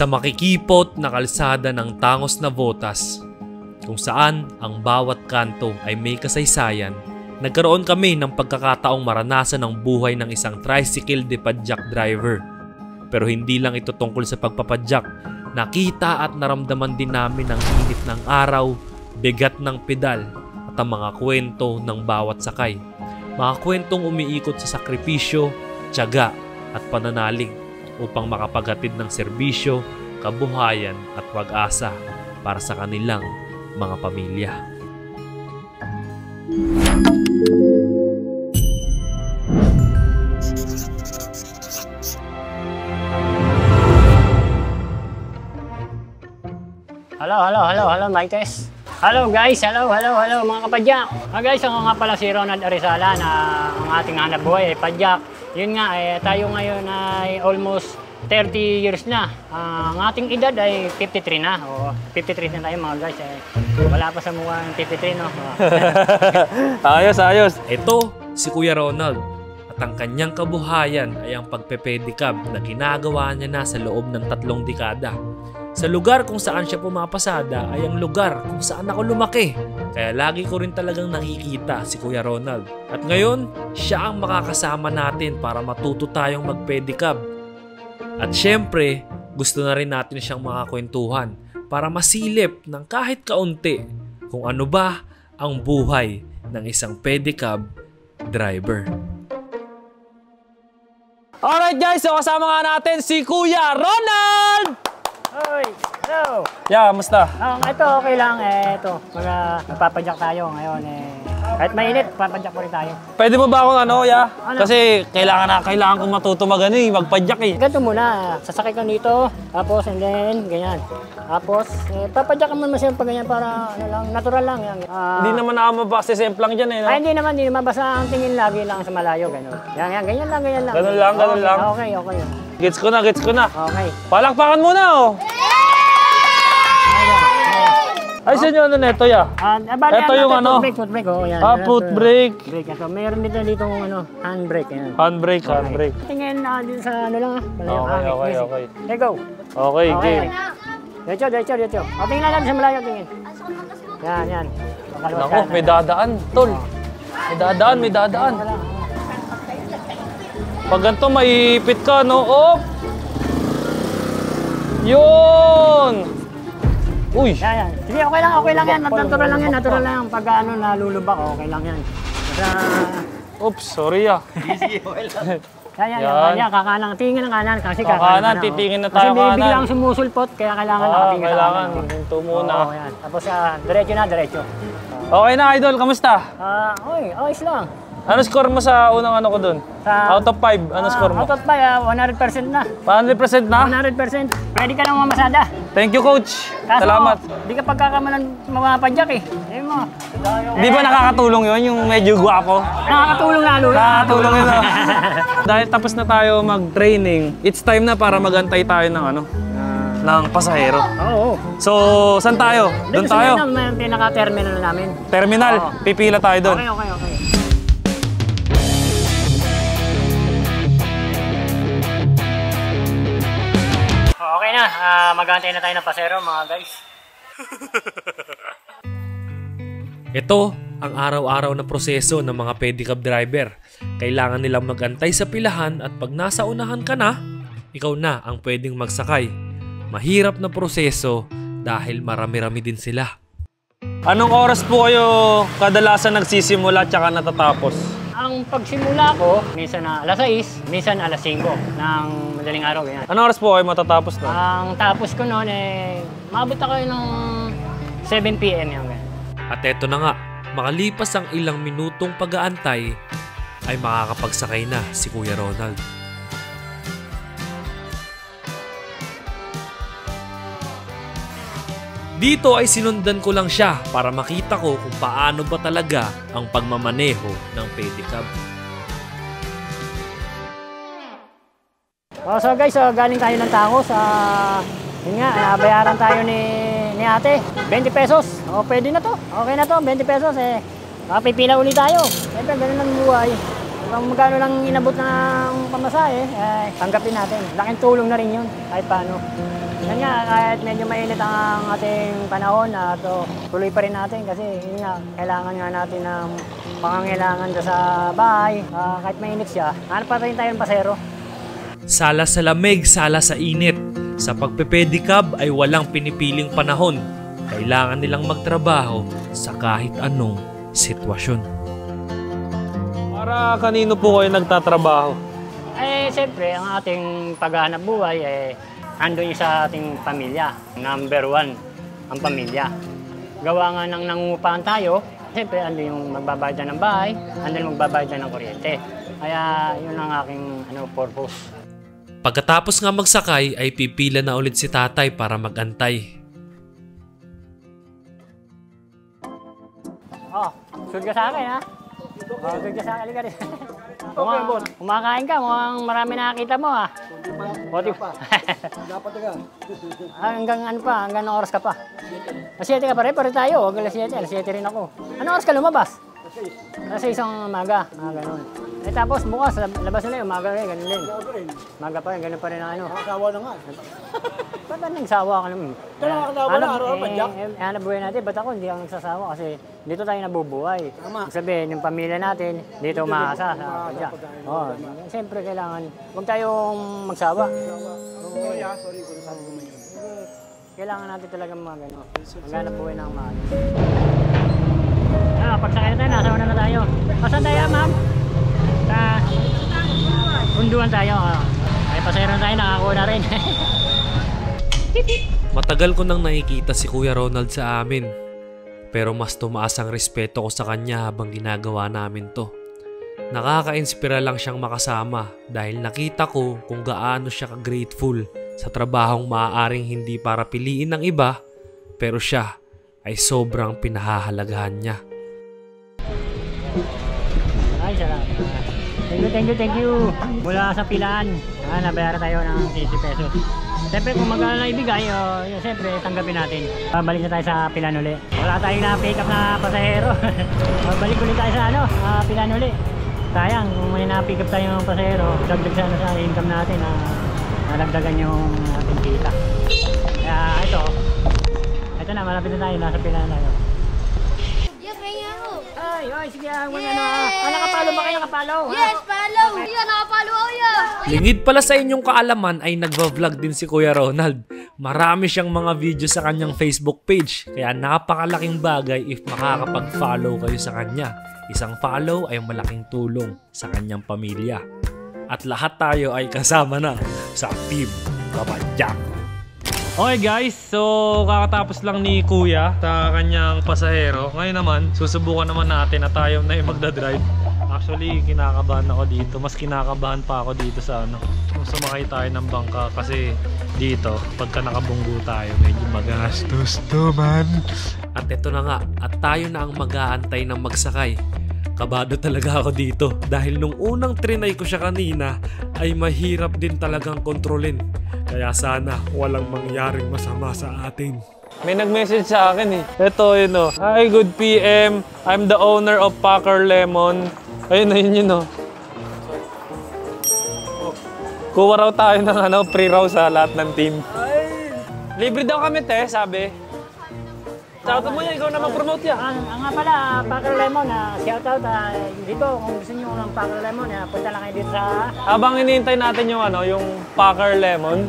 sa makikipot na kalsada ng tangos na Botas, kung saan ang bawat kanto ay may kasaysayan, nagkaroon kami ng pagkakataong maranasan ang buhay ng isang tricycle de padjak driver. Pero hindi lang ito tungkol sa pagpapadyak, nakita at naramdaman din namin ang init ng araw, bigat ng pedal at ang mga kwento ng bawat sakay. Mga kwentong umiikot sa sakripisyo, tiyaga at pananalig upang makapaghatid ng serbisyo, kabuhayan at pag-asa para sa kanilang mga pamilya. Hello, mic test. Hello guys, hello mga kapadyak. Guys, ako nga pala si Ronald Arizala na ang ating hanap buhay ay padyak. Yun nga, tayo ngayon ay almost 30 years na. Ang ating edad ay 53 na. O, 53 na tayo mga guys. Wala pa sa mukha ng 53, no? Ayos. Ito si Kuya Ronald. At ang kanyang kabuhayan ay ang pagpepedicab na ginagawa niya na sa loob ng 3 dekada. Sa lugar kung saan siya pumapasada ay ang lugar kung saan ako lumaki. Kaya lagi ko rin talagang nakikita si Kuya Ronald. At ngayon, siya ang makakasama natin para matuto tayong magpedicab. At syempre, gusto na rin natin siyang makakwentuhan para masilip ng kahit kaunti kung ano ba ang buhay ng isang pedicab driver. Alright guys, so kasama nga natin si Kuya Ronald! Hoy, hello! Yeah, kamusta? Ito okay lang. Ito, magpapadyak tayo ngayon. Kahit mainit, papadyak po rin tayo. Pwede mo ba akong ano? Ano? Kasi kailangan kong matuto magpadyak eh. Ganito muna, sasakay ka dito, tapos and then, ganyan. Tapos, papadyak ka muna siya pag ganyan para ano lang, natural lang. Yan. Hindi naman ako mabase-semplang dyan eh. No? Ay, hindi naman. Basta ang tingin lagi lang sa malayo, gano'n. Yan, ganyan lang. Ganun lang. Okay. Gets ko na. Okay. Palakpakan muna oh! Ay, saan yung ano neto ya? Ito yung ano? Footbrake, oh. Yan. Footbrake. Ito. Mayroon dito ano, handbrake. Yan. Handbrake. Tingin dito sa ano lang. Okay. Okay, go. Okay, game. Diretso. O, tingin lang natin sa malayo, tingin. Yan. Naku, may dadaan, tol. May dadaan. Pag ganito, maipit ka, no? Oh! Yun! Uy! Yan. Sige, okay lang yan. Natural lang yan. Pag ano, nalulubak, okay lang yan. Oops, sorry ah. Easy, okay lang. Yan, kakanan. Tingin ng kanan kasi kakanan. Titingin na tayo kanan. Kasi biglang sumusulpot, kaya kailangan nakatingin sa kanan. Hinto muna. Oo, yan. Tapos diretso. Okay na, idol. Kamusta? Ayos lang. Ano score mo sa unang ano ko dun? Out of 5, ano score mo? Out of 5, 100% na. 100% na? 100%. Pwede ka lang mamasada. Thank you, coach. Kaso, salamat. Di ka pagkakamalan mapapadyak eh. Di ba nakakatulong yun, yung medyo guwapo? Nakakatulong lalo. Nakakatulong yun. Dahil tapos na tayo mag-training, it's time na para magantay tayo ng ano? Ng pasahero. Oo. So, saan tayo? Doon tayo? May pinaka-terminal namin. Terminal? Pipila tayo doon. Okay. Okay na, mag-aantay na tayo ng pasero mga guys. Ito ang araw-araw na proseso ng mga pedicab driver. Kailangan nilang mag-antay sa pilahan at pag nasa unahan ka na, ikaw na ang pwedeng magsakay. Mahirap na proseso dahil marami-rami din sila. Anong oras po kayo kadalasan nagsisimula at saka natatapos? Ang pagsimula ko, minsan na alas 6, minsan alas 5 ng madaling araw. Ganyan. Anong oras po kayo matatapos na? Ang tapos ko noon, maabot ako ng 7 PM yan. At eto na nga, makalipas ang ilang minutong pag-aantay, ay makakapagsakay na si Kuya Ronald. Dito ay sinundan ko lang siya para makita ko kung paano ba talaga ang pagmamaneho ng pedicab. So guys, galing tayo ng Tacos. Yun nga, bayaran tayo ni ate. 20 pesos. O, pwede na to. Okay na to, 20 pesos. Pipila ulit tayo. Siyempre, ganun lang buhay. Kung magkano lang inabot ng pamasahe, tanggapin natin. Laking tulong na rin yun, kahit paano. Yan nga, kahit medyo mainit ang ating panahon, tuloy pa rin natin kasi yun nga, kailangan nga natin ng pangangailangan sa bahay. Kahit mainit siya, hanap pa rin tayo ng pasero. Sala sa lamig, sala sa init. Sa pagpepedicab ay walang pinipiling panahon. Kailangan nilang magtrabaho sa kahit anong sitwasyon. Para kanino po kayo nagtatrabaho? Siyempre, ang ating paghahanap buhay, andun sa ating pamilya. Number 1, ang pamilya. Gawa nga nang nangungupahan tayo, siyempre, andun yung magbabayad ng bahay, andun yung magbabayad ng kuryente. Kaya, yun ang aking purpose. Pagkatapos nga magsakay ay pipila na ulit si tatay para magantay. Sud ka sa akin ha? Sud ka sa akin, halika rin. Kumakain ka, mukhang marami nakakita mo ha? Hindi pa. Dapat ka. Hanggang hanggang anong oras ka pa? Alas 7 ka pa rin, pare tayo. Huwag alas 7 rin ako. Anong oras ka lumabas? Alas 6 ang umaga, ganun. Tapos bukas, labas na umaga rin, ganun din. Umaga pa rin, ganun pa rin ang Nakasawa na nga. Ba't ba nagsawa ka naman? Nakasawa na, araw pa, Jack. Hanap buhay natin, ba't ako hindi ako nagsasawa kasi dito tayo nabubuhay. Sabihin, yung pamilya natin, dito umaasa sa Jack. Siyempre kailangan, huwag tayong magsawa. Sorry kung nasabi ko man yun. Kailangan natin talaga maghanap buhay ng mahal. Pagsakay na tayo, nasa una na tayo. Saan tayo, ma'am? Unduan tayo. Ay, pasayro na tayo, nakakuha na rin. Matagal ko nang nakikita si Kuya Ronald sa amin. Pero mas tumaas ang respeto ko sa kanya habang ginagawa namin to. Nakaka-inspira lang siyang makasama dahil nakita ko kung gaano siya ka-grateful sa trabahong maaaring hindi para piliin ng iba, pero siya ay sobrang pinahahalagahan niya. Ay, salamat. Thank you. Mula sa pilaan, nabayaran tayo ng 60 pesos. Siyempre, kung magkano na ibigay, siyempre, tanggapin natin. Balik na tayo sa pilan uli. Wala tayong na-pick up na pasahero. Balik ulit tayo sa pilan uli. Sayang, kung may na-pick up tayo ng pasahero, dagdag sana sa income natin na nadagdagan yung ating kita. Kaya ito na, malapit na tayo, nasa pilan na tayo. Ay, sige, nakapalo ba kayo? Nakapalo? Yes, follow! Yeah, nakapalo ako yan! Lingid pala sa inyong kaalaman ay nagva-vlog din si Kuya Ronald. Marami siyang mga video sa kanyang Facebook page, kaya napakalaking bagay if makakapag-follow kayo sa kanya. Isang follow ay malaking tulong sa kanyang pamilya. At lahat tayo ay kasama na sa Team Kapadyak. Okay guys, so kakatapos lang ni Kuya sa kanyang pasahero. Ngayon naman, susubukan naman natin na tayo na yung magdadrive. Actually, kinakabahan ako dito. Mas kinakabahan pa ako dito sa kung sumakay tayo ng bangka. Kasi dito, pagka nakabunggo tayo, medyo magastos to man. At ito na nga, at tayo na ang mag-aantay ng magsakay. Kabado talaga ako dito dahil nung unang trinay ko siya kanina ay mahirap din talagang kontrolin. Kaya sana walang mangyaring masama sa atin. May nag-message sa akin eh. Ito yun o. Hi, good PM. I'm the owner of Packer Lemon. Ayun na yun o. Kuha raw tayo ng free raw sa lahat ng team. Libre daw kami te, sabi. Shoutout mo yan, ikaw na mag-promote yan. Nga pala, Packer Lemon, shoutout. Dito, kung gusto nyo ng Packer Lemon, punta lang kayo dito sa... Habang hinihintay natin yung Packer Lemon,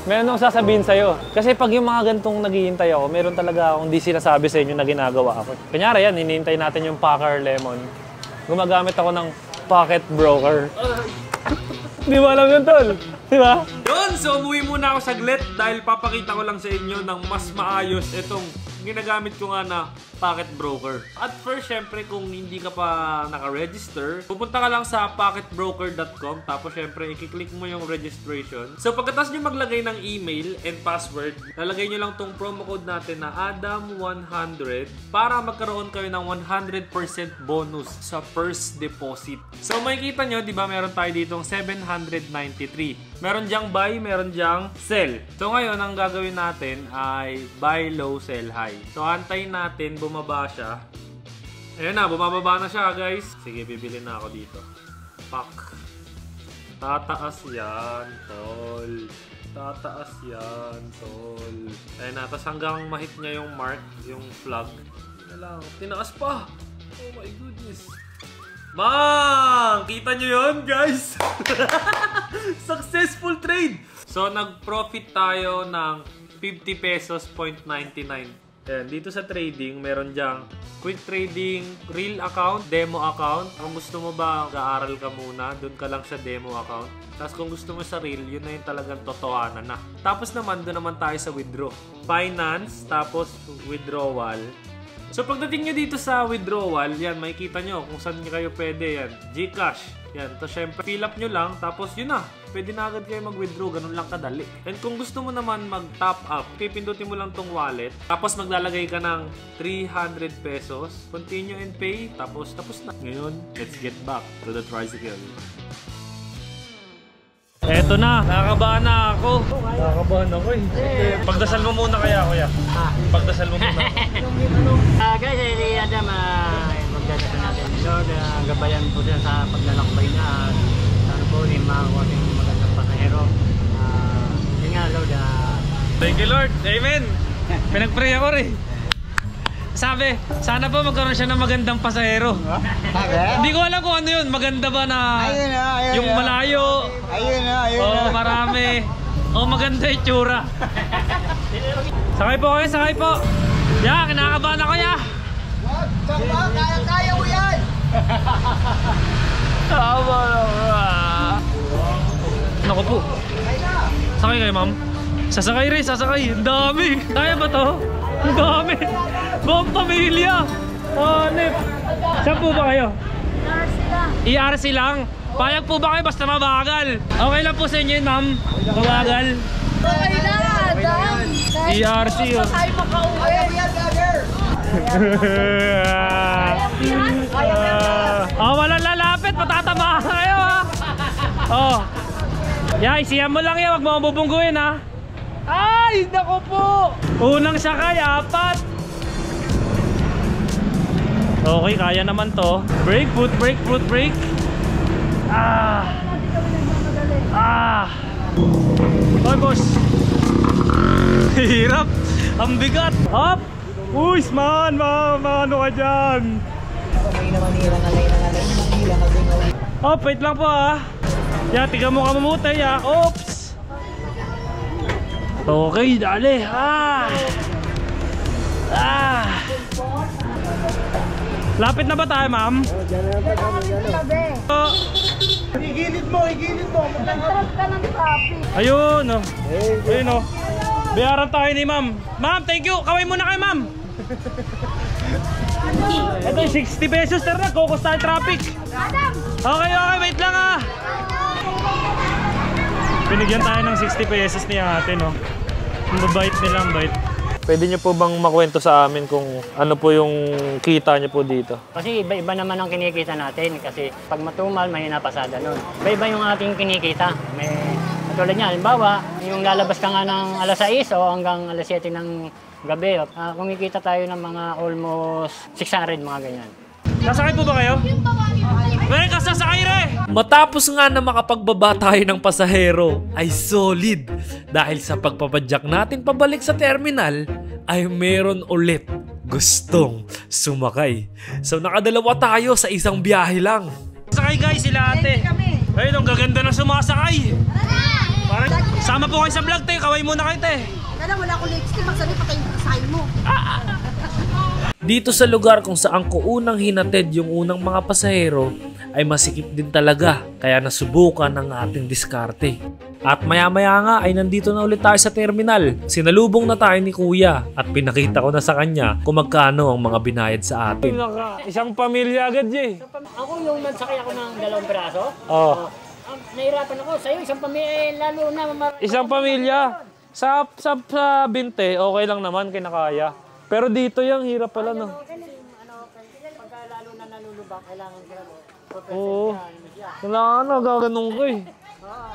meron nung sasabihin sa'yo. Kasi pag yung mga gantong naghihintay ako, meron talaga akong di sinasabi sa inyo na ginagawa ako. Kanyari yan, hinihintay natin yung Packer Lemon. Gumagamit ako ng Pocket Broker. Di ba alam yun, tol? Di ba? Yun, so umuwi muna ako saglit dahil papakita ko lang sa inyo ng mas maayos itong ginagamit ko nga na Pocket Broker. At first, syempre, kung hindi ka pa naka-register, pupunta ka lang sa pocketbroker.com. Tapos, syempre, i-click mo yung registration. So, pagkatapos nyo maglagay ng email and password, lalagay nyo lang tong promo code natin na Adam100 para magkaroon kayo ng 100% bonus sa first deposit. So, makikita nyo, di ba, meron tayo ditong 793. Meron dyang buy, meron dyang sell. So, ngayon, ang gagawin natin ay buy low, sell high. So, antayin natin, bumaba siya. Ayan na, bumababa na siya guys. Sige, bibili na ako dito. Pak. Tataas yan, tol. Tataas yan, tol. Ayun na, tapos hanggang mahit niya yung mark, yung flag. Yan lang, tinaas pa. Oh my goodness. Mang! Kita nyo yun, guys? Successful trade! So, nag-profit tayo ng 50 pesos, 0.99. Ayan, dito sa trading, meron dyang quick trading, real account, demo account. Kung gusto mo ba, mag-aaral ka muna, dun ka lang sa demo account. Tapos kung gusto mo sa real, yun na yung talagang totohanan na. Tapos naman, doon naman tayo sa withdraw. Finance, tapos withdrawal. So pagdating nyo dito sa withdrawal, yan, makikita nyo kung saan nyo kayo pwede. Yan, Gcash. Yan, to syempre, fill up nyo lang, tapos yun na. Pwede na agad kayo mag-withdraw, ganun lang kadali. And kung gusto mo naman mag-top up, pipindutin mo lang tong wallet, tapos maglalagay ka ng 300 pesos, continue and pay, tapos na. Ngayon, let's get back to the tricycle. Eto na, nakakabahan na ako. Nakakabahan ako eh. Pagdasal mo muna kaya, kuya. Pagdasal mo muna. Guys, si Adam, magdadasal natin. Lord, gabayan po siya sa paglalakbay niya. Sana po, makakuha yung magandang pasahero. Yun nga, Lord. Thank you, Lord. Amen. Pinag-pray ako rin. Sabi, sana po magkaroon siya ng magandang pasahero. Hindi ko alam kung ano yun. Maganda ba na yung malayo? Ayun na. Oo, marami. Oo, maganda yung tsura. Sakay po kayo, sakay po. Ya, kinakabahan ako ya. Kaya mo yan! Naku po. Sakay kayo, ma'am. Sasakay rin, sasakay. Ang dami. Kaya ba to? Ang dami. Buong pamilya. Hanip. Saan po ba kayo? ERC lang. Payag po ba kayo basta mabagal? Okay lang po sa inyo yun, ma'am. Mabagal. Okay na, Adam. ERC yun. Tayo makauwi. Wala lalapit. Matatama kayo, ha. Oh. Yeah, isiyan mo lang yan. Huwag mo akong bubungguin, ha. Ay, nako po. Unang sakay, 4. Okay, kaya naman to. Brake, foot brake, foot brake. Hoy, boss. Hirap. Ang bigat. Hop. Uy, man, ano ka dyan? Hop, wait lang po, ha. Ya, tiga mo ka mamutay, ya. Oops. Okay, dali. Lapit na ba tayo, ma'am? Igilid mo. Nagtarap ka ng traffic. Ayun, oh. Ayun, oh. Bayaran tayo ni ma'am. Ma'am, thank you. Kaway muna kayo, ma'am. Ito yung 60 pesos. Tara, kukos tayo traffic. Okay, wait lang, ha. Binigyan tayo ng 60 pesos niya ate, no? Ang babait nilang bait. Pwede niyo po bang makwento sa amin kung ano po yung kita niyo po dito? Kasi iba-iba naman ang kinikita natin. Kasi pag matumal, may napasada nun. Iba-iba yung ating kinikita. May katulad niya, halimbawa, yung lalabas ka nga ng alas 6 o hanggang alas 7 ng gabi, kumikita tayo ng mga almost 600, mga ganyan. Nasakay po ba kayo? Kasasakay re! Matapos nga na makapagbaba tayo ng pasahero ay solid dahil sa pagpapadyak natin pabalik sa terminal ay meron ulit gustong sumakay. So nakadalawa tayo sa isang biyahe lang. Sakay guys sila ate. Ayun ang gaganda na sumasakay. Parang sama po kayo sa vlog te, kaway muna kayo te. Wala akong lipstick, magsabi pa kayo kasay mo. Dito sa lugar kung saan ko unang hinatid yung unang mga pasahero ay masikip din talaga kaya nasubukan ang ating diskarte. At maya-maya nga ay nandito na ulit tayo sa terminal. Sinalubong na tayo ni kuya at pinakita ko na sa kanya kung magkano ang mga binayad sa atin. Isang pamilya agad Jay. Ako yung nagsakay ako ng 2 piraso. Oh. Nahirapan ako. Sa'yo, isang pamilya, lalo na. Isang pamilya. Sa 20, okay lang naman, kinakaya. Pero dito yung hirap pala, no? Pagka lalo na nalulubak, kailangan ka Oo. Kailangan gaganong ko eh.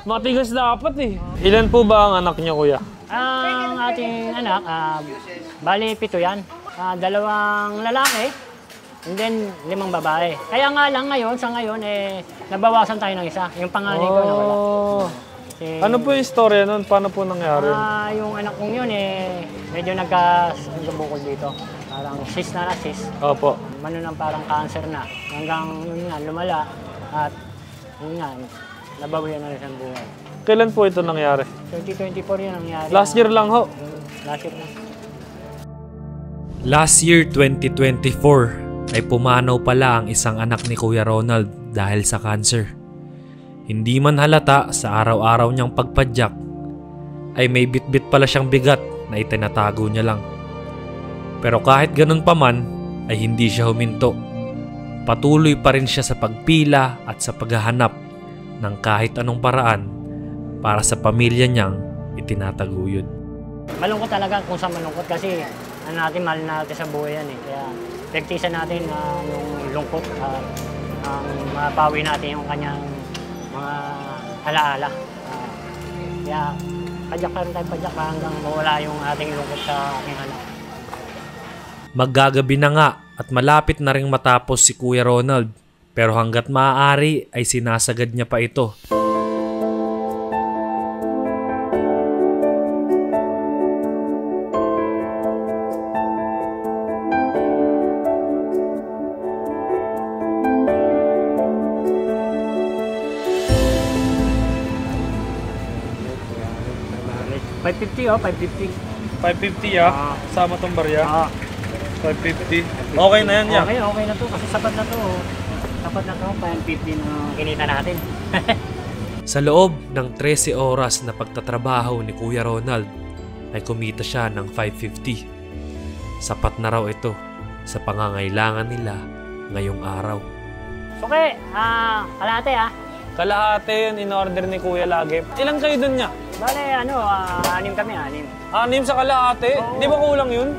Matigas dapat eh. Ilan po ba ang anak niya, kuya? Ang ating anak, bali 7 yan. 2 lalaki, and then 5 babae. Kaya nga lang ngayon, sa ngayon, nabawasan tayo ng isa. Yung panganay ko nawala. Si Ano po yung istorya nun? Paano po nangyari? Yung anak kong yun medyo nagkabukol dito. Parang cyst na cyst. Opo. Mano nang parang cancer na. Hanggang yun nga, lumala. At yun nga, nabawian na rin ang buhay. Kailan po ito nangyari? 2024 yun nangyari. Last year lang ho. Last year lang. Last year 2024 ay pumanaw pala ang isang anak ni Kuya Ronald dahil sa cancer. Hindi man halata sa araw-araw niyang pagpadyak ay may bitbit pala siyang bigat na itinatago niya lang. Pero kahit ganun pa man ay hindi siya huminto. Patuloy pa rin siya sa pagpila at sa paghahanap ng kahit anong paraan para sa pamilya niyang itinataguyod. Malungkot talaga kung saan malungkot kasi mahal natin sa buhay yan Kaya pagtisan natin yung lungkot at mapawi natin yung kanyang mga alaala. Kaya padyak pa rin tayo padyak hanggang mawala yung ating lungkot sa aking anak. Maggagabi na nga at malapit na ring matapos si Kuya Ronald pero hanggat maaari ay sinasagad niya pa ito. $550 Sama tong barya? 550. Okay na yan, ya? Okay na to kasi sapat na to. Sapat na to, 550 na kinita natin. Sa loob ng 13 oras na pagtatrabaho ni Kuya Ronald ay kumita siya ng 550. Sapat na raw ito sa pangangailangan nila ngayong araw. Okay, kalahati Kalahati yun in-order ni Kuya lagi. Ilan kayo dun niya? Bale, 6 kami, 6. 6 sa kalahati? Di ba kulang yun?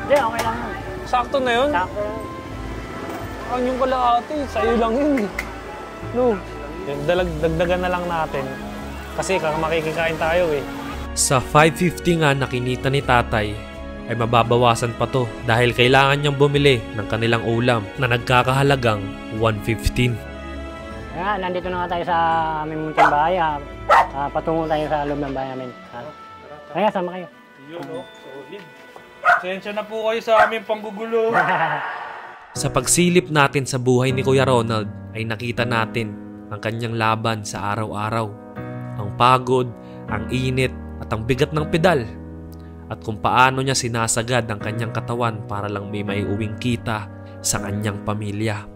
Hindi, okay lang yun. Sakto na yun? Sakto. Yung kalahati, sa'yo lang yun. No. Dagdagan na lang natin. Kasi makikikain tayo Sa 550 nga na kinita ni tatay, ay mababawasan pa to dahil kailangan niyang bumili ng kanilang ulam na nagkakahalagang 115. Kaya nandito na nga tayo sa aming munting bahay. Patungo tayo sa loob ng bahay namin. Kaya sama kayo. Solid. Sensya na po kayo sa aming panggugulo. Sa pagsilip natin sa buhay ni Kuya Ronald ay nakita natin ang kanyang laban sa araw-araw. Ang pagod, ang init at ang bigat ng pedal. At kung paano niya sinasagad ang kanyang katawan para lang may maiuwing kita sa kanyang pamilya.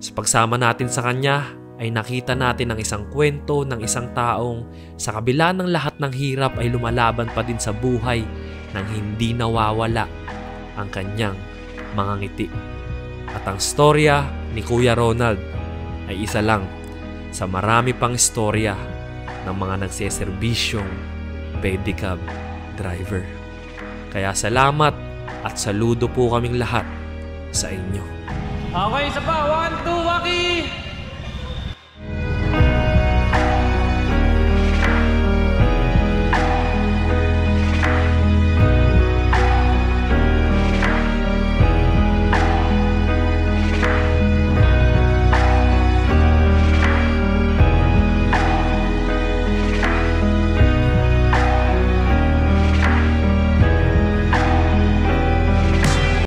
Sa pagsama natin sa kanya ay nakita natin ang isang kwento ng isang taong sa kabila ng lahat ng hirap ay lumalaban pa din sa buhay nang hindi nawawala ang kanyang mga ngiti. At ang storya ni Kuya Ronald ay isa lang sa marami pang istorya ng mga nagseserbisyong pedicab driver. Kaya salamat at saludo po kaming lahat sa inyo. Okay, isa pa. 1, 2, Waki!